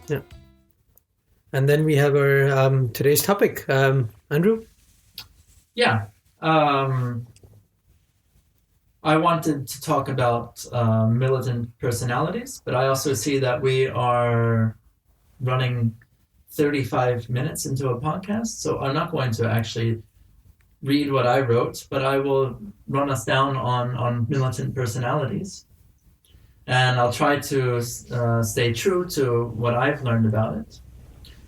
Yeah. And then we have our today's topic. Andrew? Yeah. I wanted to talk about militant personalities, but I also see that we are running 35 minutes into a podcast, so I'm not going to actually read what I wrote, but I will run us down on militant personalities. And I'll try to stay true to what I've learned about it.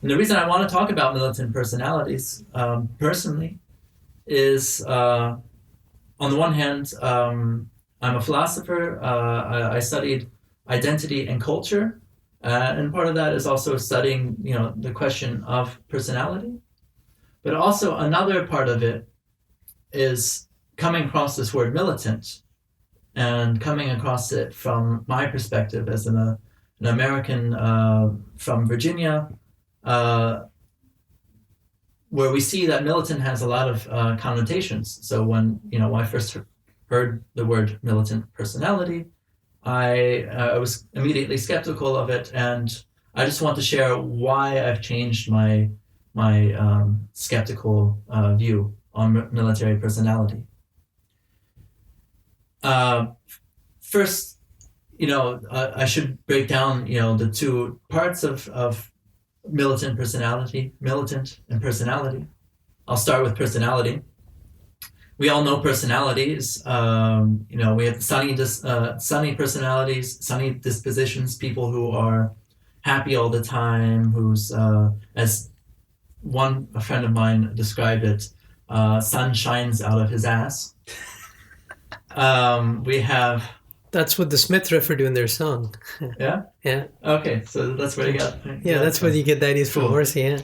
And the reason I want to talk about militant personalities personally is, on the one hand, I'm a philosopher. I studied identity and culture, and part of that is also studying, the question of personality. But also another part of it is coming across this word militant, and coming across it from my perspective as an American from Virginia, where we see that militant has a lot of connotations. So when I first heard the word militant personality, I was immediately skeptical of it, and I just want to share why I've changed my skeptical view on military personality. First, I should break down, the two parts of militant and personality. I'll start with personality. We all know personalities. We have sunny personalities, sunny dispositions, people who are happy all the time, who's, as a friend of mine described it, sun shines out of his ass. We have... That's what the Smiths refer to in their song. Yeah? Yeah. Okay, so that's where you got... Yeah, that's where you get the ideas from Horsey, yeah.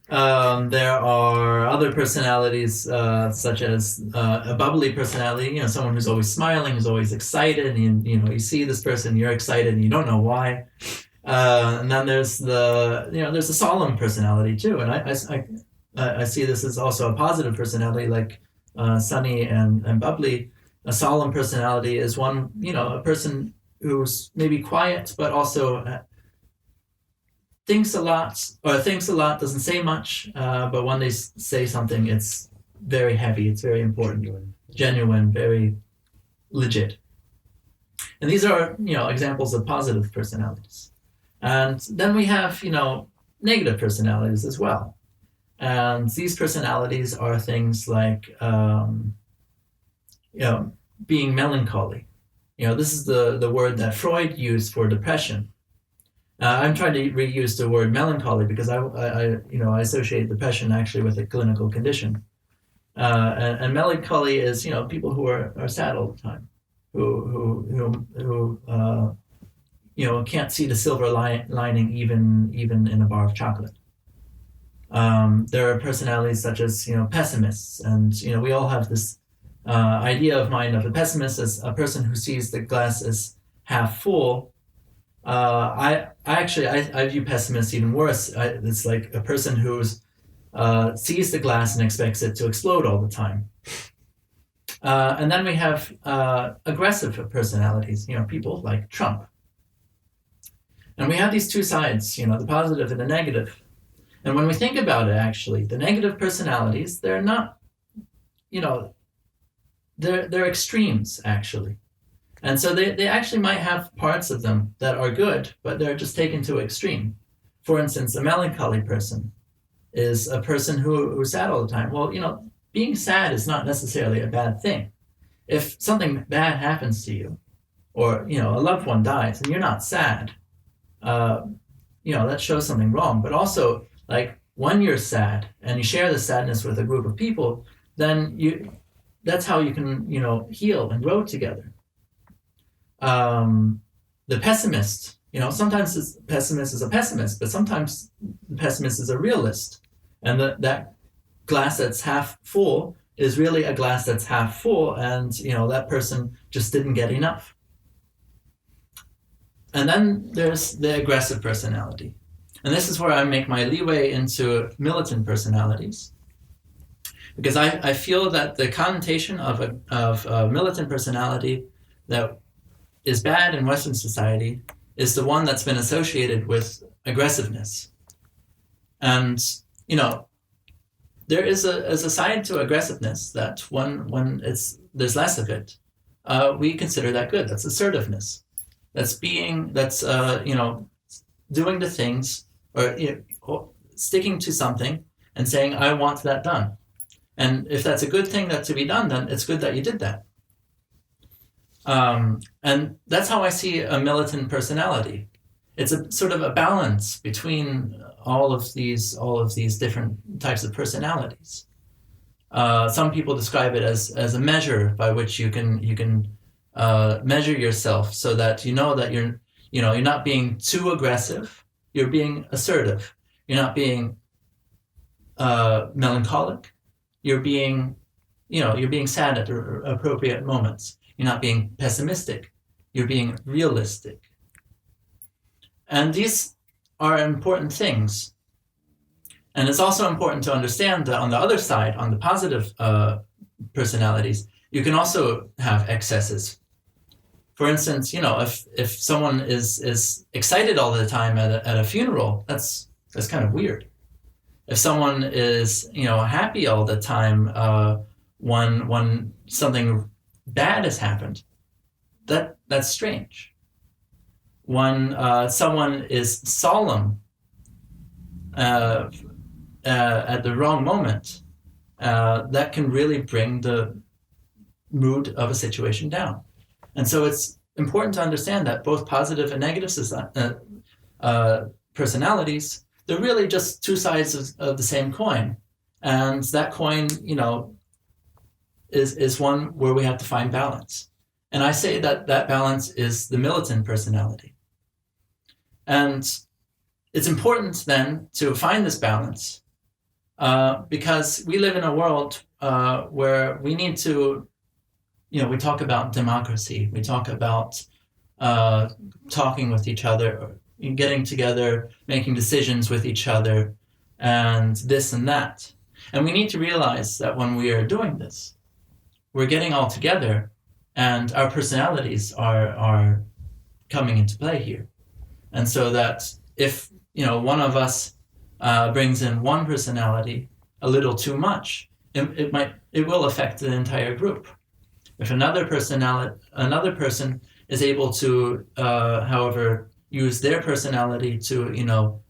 There are other personalities, such as a bubbly personality, someone who's always smiling, who's always excited, and you see this person, you're excited, and you don't know why. And then there's there's a solemn personality too, and I see this as also a positive personality, like sunny and bubbly. A solemn personality is one, a person who's maybe quiet, but also thinks a lot, doesn't say much, but when they say something, it's very heavy, it's very important, genuine, very legit. And these are, examples of positive personalities. And then we have, negative personalities as well. And these personalities are things like, being melancholy. This is the word that Freud used for depression. I'm trying to reuse the word melancholy because I associate depression actually with a clinical condition. And melancholy is, people who are sad all the time, who can't see the silver lining even in a bar of chocolate. There are personalities such as, pessimists, and, we all have this idea of mind of a pessimist as a person who sees the glass as half full. I view pessimists even worse. It's like a person who's sees the glass and expects it to explode all the time. And then we have aggressive personalities, people like Trump. And we have these two sides, the positive and the negative. And when we think about it, actually, the negative personalities, they're not, they're extremes, actually. And so they actually might have parts of them that are good, but they're just taken to extreme. For instance, a melancholy person is a person who's sad all the time. Well, being sad is not necessarily a bad thing. If something bad happens to you, or, a loved one dies, and you're not sad, that shows something wrong. But also, like, when you're sad and you share the sadness with a group of people, then that's how you can, heal and grow together. The pessimist, sometimes the pessimist is a pessimist, but sometimes the pessimist is a realist. And that glass that's half full is really a glass that's half full, and, that person just didn't get enough. And then there's the aggressive personality. And this is where I make my leeway into militant personalities. Because I feel that the connotation of a militant personality that is bad in Western society is the one that's been associated with aggressiveness. And, there is a side to aggressiveness that when there's less of it, we consider that good. That's assertiveness. That's doing the things, or sticking to something and saying, I want that done. And if that's a good thing that's to be done, then it's good that you did that. And that's how I see a militant personality. It's a sort of a balance between all of these different types of personalities. Some people describe it as a measure by which you can measure yourself, so that you know that you're not being too aggressive. You're being assertive. You're not being melancholic. You're being sad at the appropriate moments. You're not being pessimistic. You're being realistic. And these are important things. And it's also important to understand that on the other side, on the positive personalities, you can also have excesses. For instance, if someone is excited all the time at a funeral, that's kind of weird. If someone is happy all the time when something bad has happened, that's strange. When someone is solemn at the wrong moment, that can really bring the mood of a situation down. And so it's important to understand that both positive and negative personalities, they're really just two sides of the same coin. And that coin, is one where we have to find balance. And I say that balance is the militant personality. And it's important then to find this balance because we live in a world where we need to, we talk about democracy, we talk about talking with each other, getting together, making decisions with each other, and this and that. And we need to realize that when we are doing this, we're getting all together and our personalities are coming into play here. And so that if, one of us brings in one personality a little too much, it will affect the entire group. If another person is able to, however, use their personality to,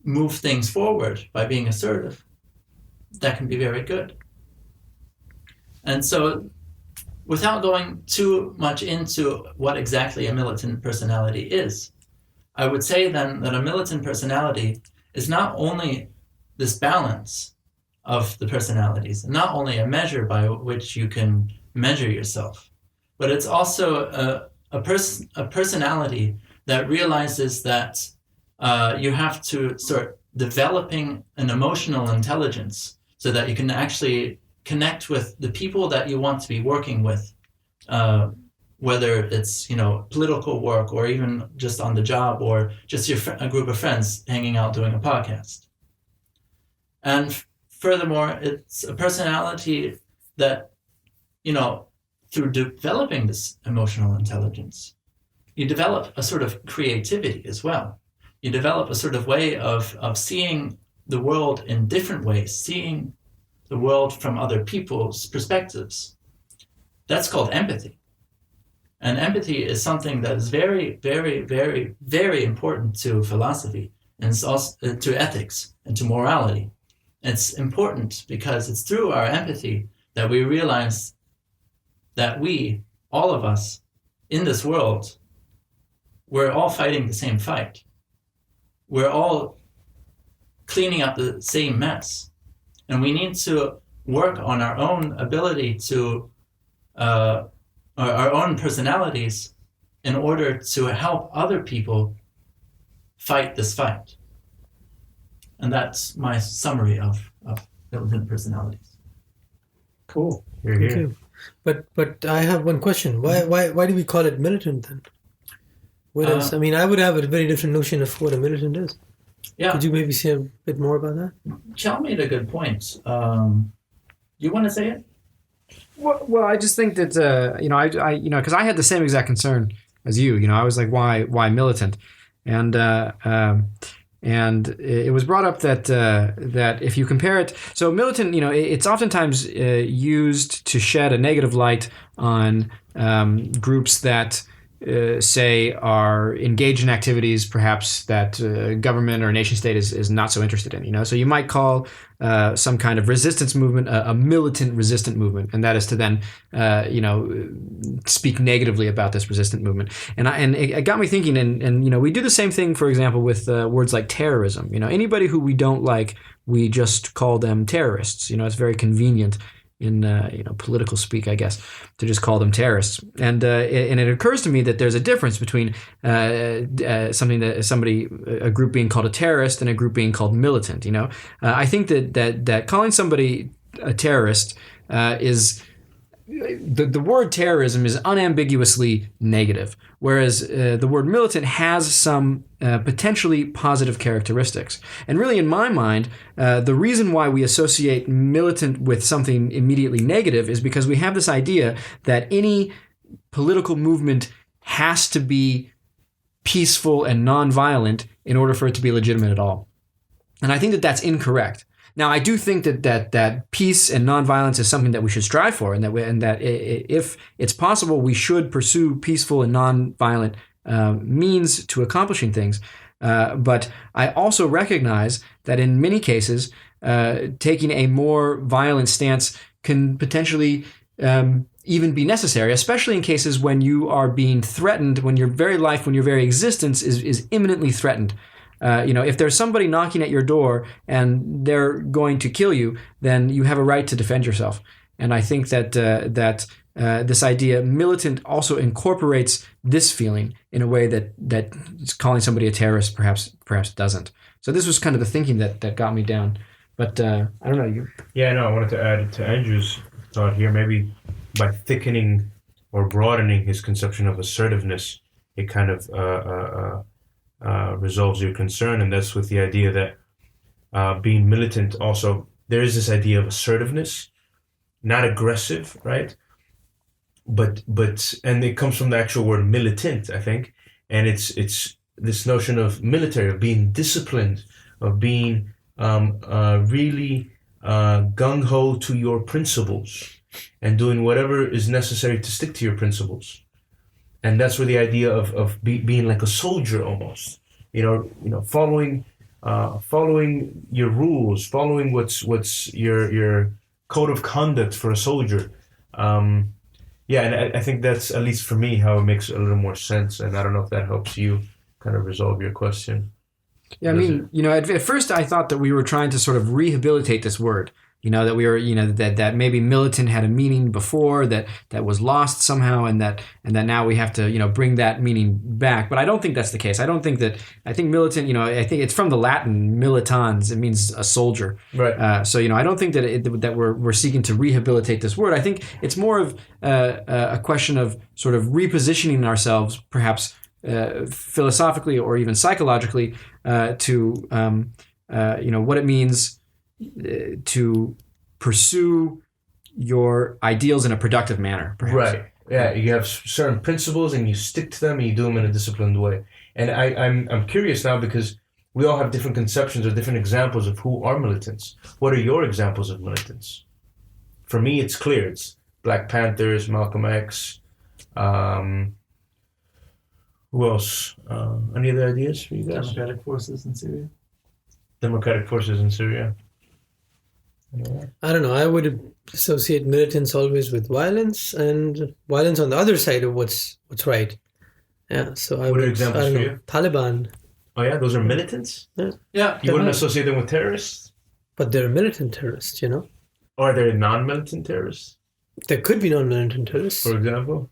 move things forward by being assertive, that can be very good. And so, without going too much into what exactly a militant personality is, I would say then that a militant personality is not only this balance of the personalities, not only a measure by which you can measure yourself, but it's also a personality that realizes that you have to start developing an emotional intelligence so that you can actually connect with the people that you want to be working with, whether it's political work or even just on the job or just a group of friends hanging out doing a podcast. And furthermore, it's a personality that, through developing this emotional intelligence, you develop a sort of creativity as well. You develop a sort of way of seeing the world in different ways, seeing the world from other people's perspectives. That's called empathy. And empathy is something that is very, very, very, very important to philosophy, and it's also to ethics and to morality. It's important because it's through our empathy that we realize that we, all of us, in this world, we're all fighting the same fight. We're all cleaning up the same mess. And we need to work on our own ability to, our own personalities in order to help other people fight this fight. And that's my summary of militant personalities. Cool. Thank you. But I have one question. Why do we call it militant then? What else? I mean, I would have a very different notion of what a militant is. Yeah. Could you maybe say a bit more about that? Chell made a good point. You want to say it? Well, I just think that I because I had the same exact concern as you. I was like, why militant? And it was brought up that if you compare it, so militant, it's oftentimes used to shed a negative light on groups that say are engaged in activities perhaps that government or nation state is not so interested in. So you might call some kind of resistance movement a militant resistant movement, and that is to then speak negatively about this resistant movement. And it got me thinking, and we do the same thing, for example, with words like terrorism. Anybody who we don't like, we just call them terrorists. It's very convenient in political speak, I guess, to just call them terrorists. And it occurs to me that there's a difference between a group being called a terrorist and a group being called militant. I think that calling somebody a terrorist is the word terrorism is unambiguously negative, whereas the word militant has some potentially positive characteristics. And really, in my mind, the reason why we associate militant with something immediately negative is because we have this idea that any political movement has to be peaceful and nonviolent in order for it to be legitimate at all. And I think that that's incorrect. Now, I do think that peace and nonviolence is something that we should strive for, and that if it's possible, we should pursue peaceful and nonviolent means to accomplishing things. But I also recognize that in many cases, taking a more violent stance can potentially even be necessary, especially in cases when you are being threatened, when your very life, when your very existence is imminently threatened. If there's somebody knocking at your door and they're going to kill you, then you have a right to defend yourself. And I think that this idea militant also incorporates this feeling in a way that calling somebody a terrorist perhaps doesn't. So this was kind of the thinking that got me down. But I don't know, you. Yeah, no, I wanted to add to Andrew's thought here. Maybe by thickening or broadening his conception of assertiveness, it kind of resolves your concern, and that's with the idea that being militant also, there is this idea of assertiveness, not aggressive, right? But and it comes from the actual word militant, I think, and it's this notion of military, of being disciplined, of being really gung-ho to your principles and doing whatever is necessary to stick to your principles. And that's where the idea of being like a soldier almost, following your rules, following what's your code of conduct for a soldier. And I think that's, at least for me, how it makes a little more sense. And I don't know if that helps you kind of resolve your question. Yeah, I mean, at first I thought that we were trying to sort of rehabilitate this word. That we were, that maybe militant had a meaning before that was lost somehow, and that now we have to, bring that meaning back. But I don't think that's the case. I think militant, I think it's from the Latin militans. It means a soldier. Right. So, I don't think that we're seeking to rehabilitate this word. I think it's more of a question of sort of repositioning ourselves, perhaps philosophically or even psychologically, to what it means to pursue your ideals in a productive manner, perhaps. Right. Yeah, you have certain principles and you stick to them and you do them in a disciplined way. And I'm curious now, because we all have different conceptions or different examples of who are militants. What are your examples of militants? For me, it's clear. It's Black Panthers, Malcolm X. Who else? Any other ideas for you guys? Democratic forces in Syria. Democratic forces in Syria. I don't know. I would associate militants always with violence, and violence on the other side of what's right. Yeah. So What are examples for you? Taliban. Oh yeah, those are militants? Yeah. You wouldn't associate them with terrorists? But they're militant terrorists, Or are there non-militant terrorists? There could be non-militant terrorists. For example?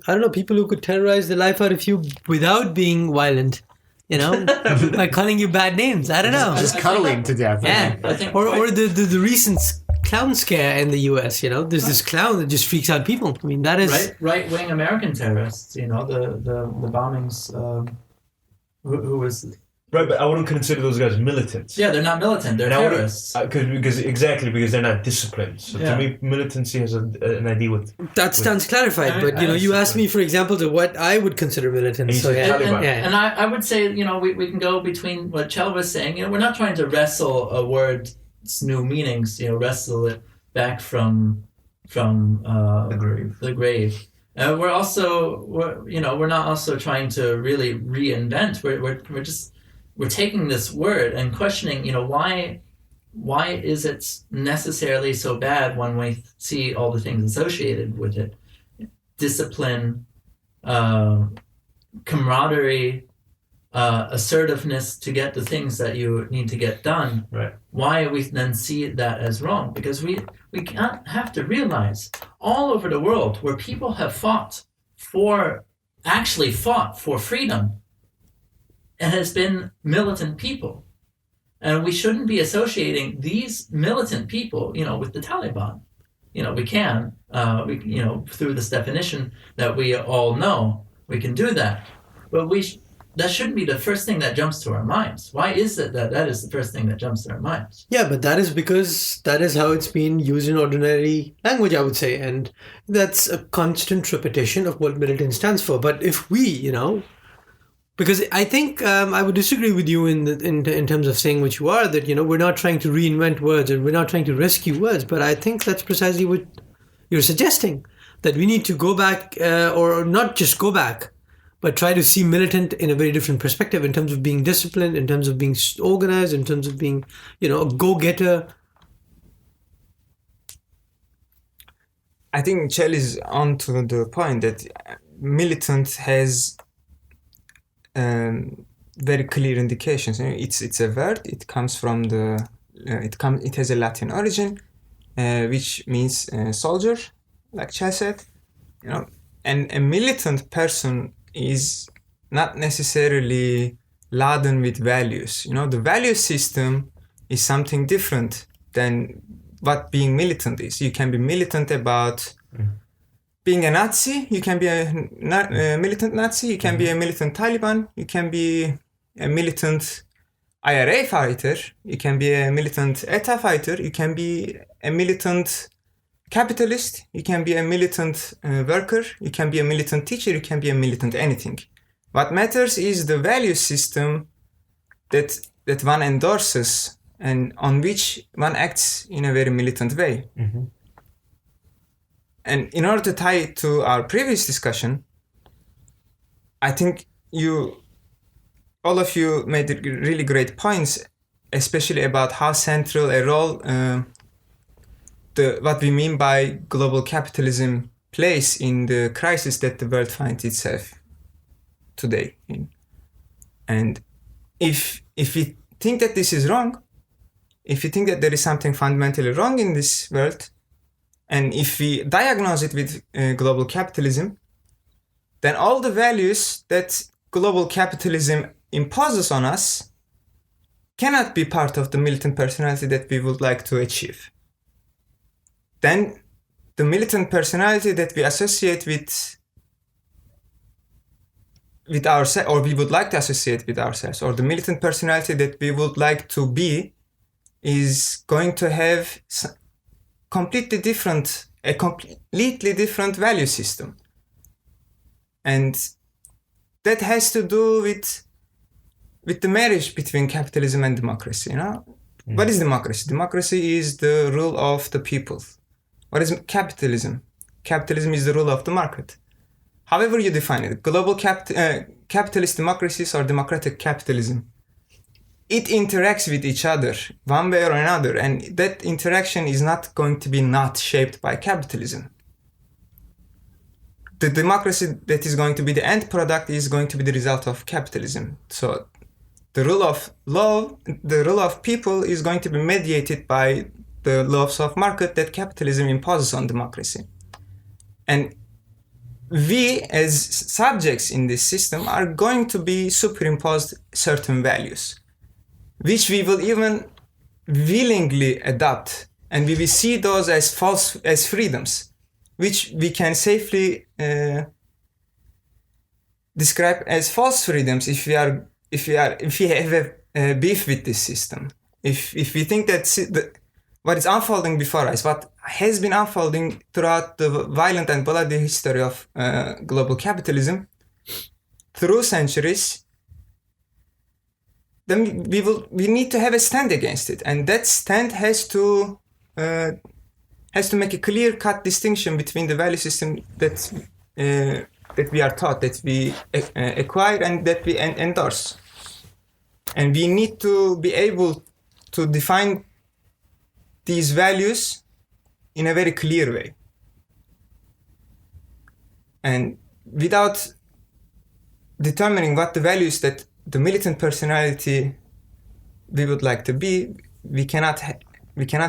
I don't know, people who could terrorize the life out of you without being violent, by calling you bad names. I don't know. Just cuddling to death. Yeah. I think Or the recent clown scare in the US, there's this clown that just freaks out people. I mean, that is... Right-wing American terrorists, the bombings, who was Right, but I wouldn't consider those guys militants. Yeah, they're not militant. They're And I wouldn't- terrorists. because they're not disciplined. So Yeah. to me, militancy has an idea with. That stands clarified, I- but I you asked disagree. me for examples of what I would consider militant. And you So said yeah, Taliban. yeah. And I would say, we can go between what Chell was saying. We're not trying to wrestle a word's new meanings. Wrestle it back from The grave. The grave. We're not also trying to really reinvent. We're taking this word and questioning. Why is it necessarily so bad when we see all the things associated with it? Discipline, camaraderie, assertiveness to get the things that you need to get done. Right. Why we then see that as wrong? Because we can't have to realize all over the world where people have fought for freedom, it has been militant people. And we shouldn't be associating these militant people, with the Taliban. We can, through this definition that we all know, we can do that. But that shouldn't be the first thing that jumps to our minds. Why is it that is the first thing that jumps to our minds? Yeah, but that is because that is how it's been used in ordinary language, I would say. And that's a constant repetition of what militant stands for. But if we, because I think I would disagree with you in terms of saying what you are, that, we're not trying to reinvent words and we're not trying to rescue words. But I think that's precisely what you're suggesting, that we need to go back or not just go back, but try to see militant in a very different perspective in terms of being disciplined, in terms of being organized, in terms of being, a go-getter. I think Chell is on to the point that militant has very clear indications. It's a word. It comes from it has a Latin origin, which means soldier, like Chell said. And a militant person is not necessarily laden with values. The value system is something different than what being militant is. You can be militant about being a Nazi. You can be a militant Nazi. You can be a militant Taliban. You can be a militant IRA fighter. You can be a militant ETA fighter. You can be a militant capitalist, you can be a militant worker, you can be a militant teacher, you can be a militant anything. What matters is the value system that one endorses and on which one acts in a very militant way. Mm-hmm. And in order to tie it to our previous discussion, I think all of you made really great points, especially about how central a role what we mean by global capitalism plays in the crisis that the world finds itself today in. And if we think that this is wrong, if we think that there is something fundamentally wrong in this world, and if we diagnose it with global capitalism, then all the values that global capitalism imposes on us cannot be part of the militant personality that we would like to achieve. Then the militant personality that we associate with ourselves, or we would like to associate with ourselves, or the militant personality that we would like to be, is going to have a completely different value system. And that has to do with the marriage between capitalism and democracy. What is democracy? Democracy is the rule of the people. What is capitalism? Capitalism is the rule of the market. However you define it, global capitalist democracies or democratic capitalism, it interacts with each other one way or another, and that interaction is not going to be not shaped by capitalism. The democracy that is going to be the end product is going to be the result of capitalism. So the rule of law, the rule of people is going to be mediated by the laws of market that capitalism imposes on democracy. And we as subjects in this system are going to be superimposed certain values, which we will even willingly adopt, and we will see those as as freedoms, which we can safely describe as false freedoms if we are if we have a beef with this system, if we think that what is unfolding before us, what has been unfolding throughout the violent and bloody history of global capitalism through centuries, then we need to have a stand against it, and that stand has to make a clear-cut distinction between the value system that we are taught, that we acquire, and that we endorse. And we need to be able to define these values in a very clear way. And without determining what the values that the militant personality we would like to be, we cannot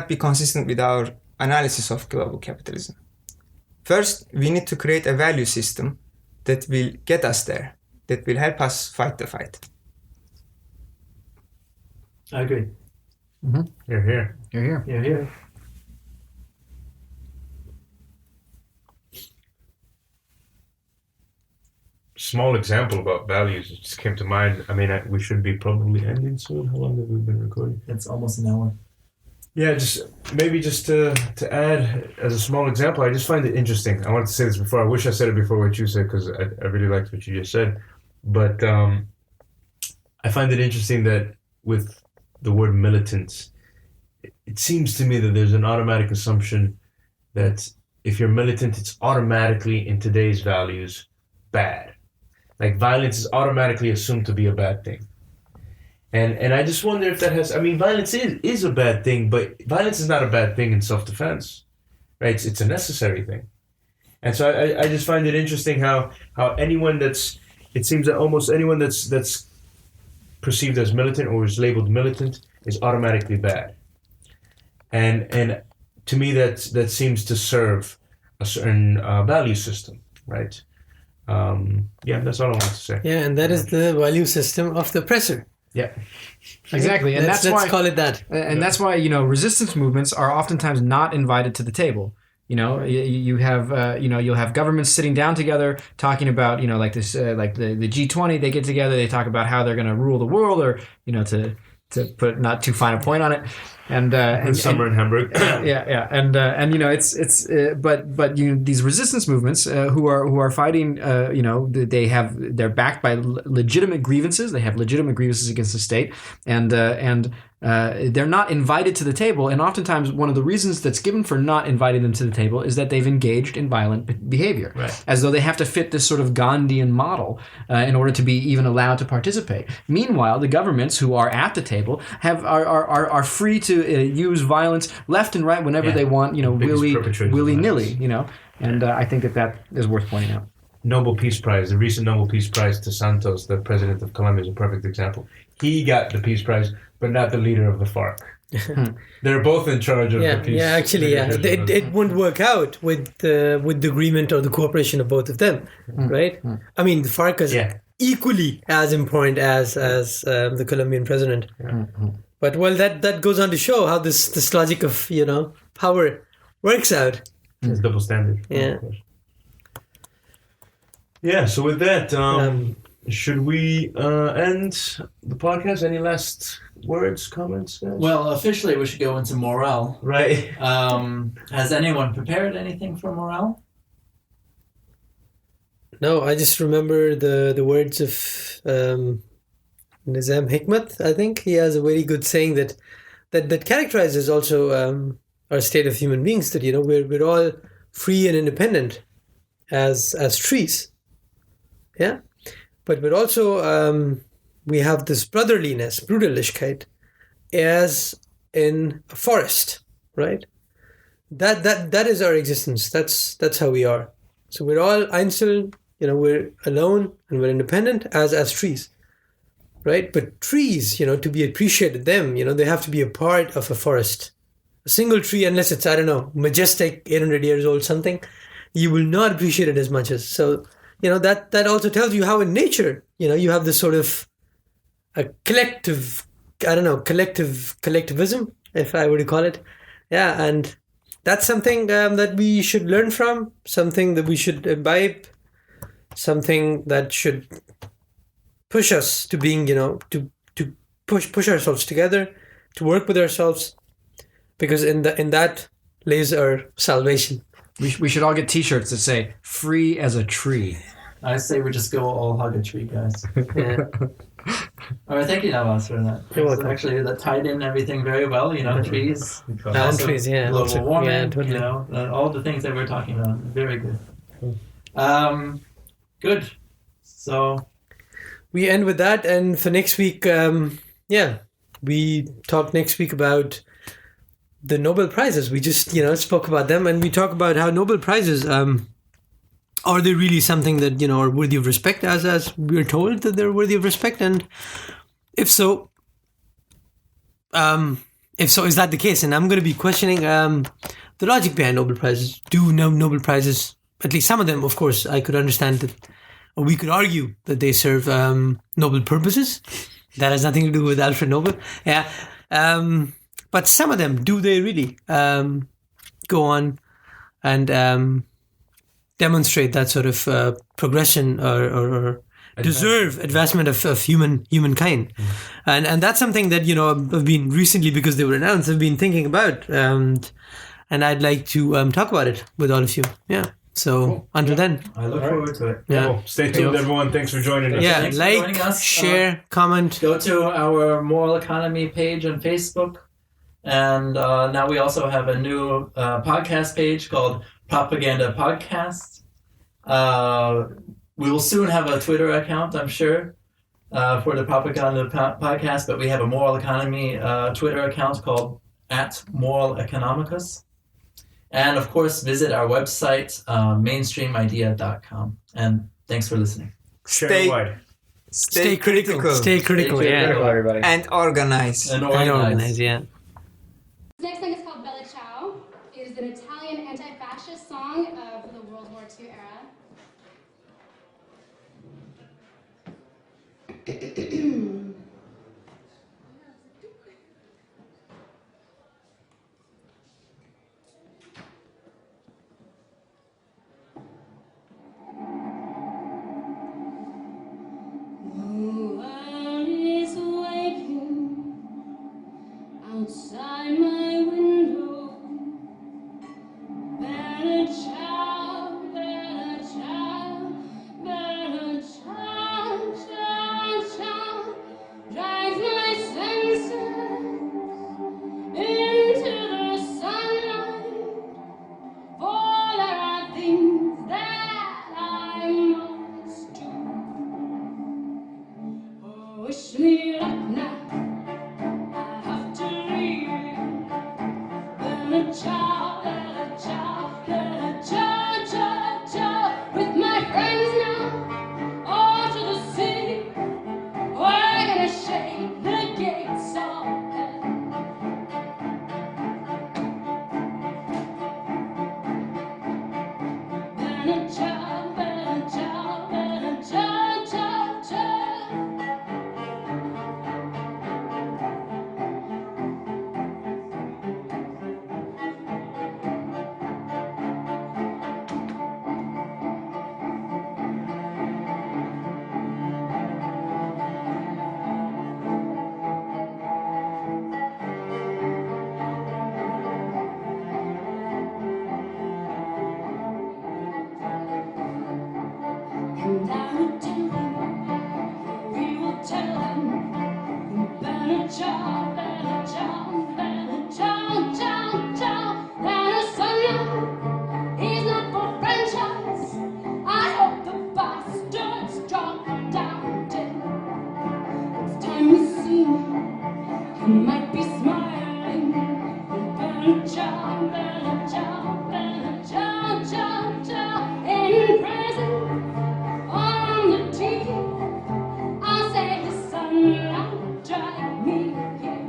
be consistent with our analysis of global capitalism. First, we need to create a value system that will get us there, that will help us fight the fight. I agree. You're here. You're here. You're here. Small example about values just came to mind. I mean, we should be probably ending soon. How long have we been recording? It's almost an hour. Yeah, just to add as a small example, I just find it interesting. I wanted to say this before. I wish I said it before what you said, because I really liked what you just said. But I find it interesting that with the word militants, it seems to me that there's an automatic assumption that if you're militant, it's automatically, in today's values, bad. Like violence is automatically assumed to be a bad thing. And I just wonder if that has, I mean, violence is a bad thing, but violence is not a bad thing in self-defense, right? It's a necessary thing. And so I just find it interesting how anyone it seems that almost anyone that's perceived as militant or is labeled militant is automatically bad. And to me, that seems to serve a certain value system, right? Yeah, that's all I want to say. Yeah, and that is the value system of the oppressor. Yeah. Exactly, and let's that's why call it that. And that's why resistance movements are oftentimes not invited to the table. You have you'll have governments sitting down together talking about like this like the G20. They get together, they talk about how they're going to rule the world, or to put not too fine a point on it. And summer in Hamburg. yeah, and but these resistance movements who are fighting, they're backed by legitimate grievances. They have legitimate grievances against the state, and they're not invited to the table. And oftentimes, one of the reasons that's given for not inviting them to the table is that they've engaged in violent behavior, right. As though they have to fit this sort of Gandhian model in order to be even allowed to participate. Meanwhile, the governments who are at the table are free to use violence left and right whenever they want, willy-nilly, and I think that is worth pointing out. Nobel Peace Prize, the recent Nobel Peace Prize to Santos, the president of Colombia, is a perfect example. He got the Peace Prize, but not the leader of the FARC. They're both in charge of the peace. Yeah, actually, yeah. It wouldn't work out with the agreement or the cooperation of both of them, right? I mean, the FARC is equally as important as the Colombian president. But well, that goes on to show how this logic of power works out. It's double standard. Yeah. Of course. Yeah. So with that, should we end the podcast? Any last words, comments, guys? Well, officially, we should go into morale. Right. Has anyone prepared anything for morale? No, I just remember the words of Nizam Hikmat. I think he has a very good saying that characterizes also our state of human beings. That we're all free and independent as trees, yeah. But we're also we have this brotherliness, Bruderlichkeit, as in a forest, right? That is our existence. That's how we are. So we're all einzeln. We're alone and we're independent as trees, right? But trees, to be appreciated, they have to be a part of a forest. A single tree, unless it's, majestic, 800 years old, something, you will not appreciate it as much as. So, that also tells you how in nature, you have this sort of a collective, collectivism, if I were to call it. Yeah, and that's something that we should learn from, something that we should imbibe, something that should push us to being, to push ourselves together, to work with ourselves, because in that lays our salvation. We should all get T-shirts that say "Free as a tree." I say we just go all hug a tree, guys. Yeah. All right, thank you, Navas, for that. You're welcome. Actually, that tied in everything very well. Trees, Palm trees, yeah. global Also, warming. yeah, totally. All the things that we're talking about. Very good. Good. So We end with that, and for next week, we talk next week about the Nobel Prizes. We just, spoke about them, and we talk about how Nobel Prizes, are they really something that, are worthy of respect, as we're told that they're worthy of respect? And if so, is that the case? And I'm going to be questioning the logic behind Nobel Prizes. Do Nobel Prizes, at least some of them, of course, I could understand that, or we could argue that they serve noble purposes. That has nothing to do with Alfred Nobel. Yeah. But some of them, do they really go on and demonstrate that sort of progression or deserve advancement of humankind? And that's something that, I've been recently, because they were announced, I've been thinking about. And I'd like to talk about it with all of you. Yeah. So Cool. Until then. I look forward to it. Yeah. Cool. Stay tuned, everyone. Thanks for joining us. Yeah. Thanks for joining Like, us. share, comment. Go to our Moral Economy page on Facebook. And now we also have a new podcast page called Propaganda Podcast. We will soon have a Twitter account, I'm sure, for the Propaganda Podcast, but we have a Moral Economy Twitter account called @MoralEconomicus. And of course, visit our website, mainstreamidea.com. And thanks for listening. Share wide. Stay critical. Stay critical, Stay yeah. critical, everybody. And organize. And And organize. organize, yeah. This next song is called Bella Ciao. It is an Italian anti-fascist song of the World War II era. Outside my window, better ciao, better ciao, better ciao, ciao, ciao, drives my senses into the sunlight, for there are things that I must do. Oh, wish me luck now. I have to leave you. Better ciao, better ciao, better ciao, ciao, ciao. With my friends now, all to the city. We're gonna shake the gates of hell. Better ciao, better ciao, better ciao, ciao, ciao. And I will tell them, we will tell them, better ciao, better ciao, better ciao, ciao, ciao. Better son, he's not for franchise. I hope the bastards drop down dead. It's time to see me, he might be smiling. Better ciao, better ciao, better ciao, ciao, ciao. In prison. On the TV, I'll say the sun will drive me here.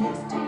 tasty.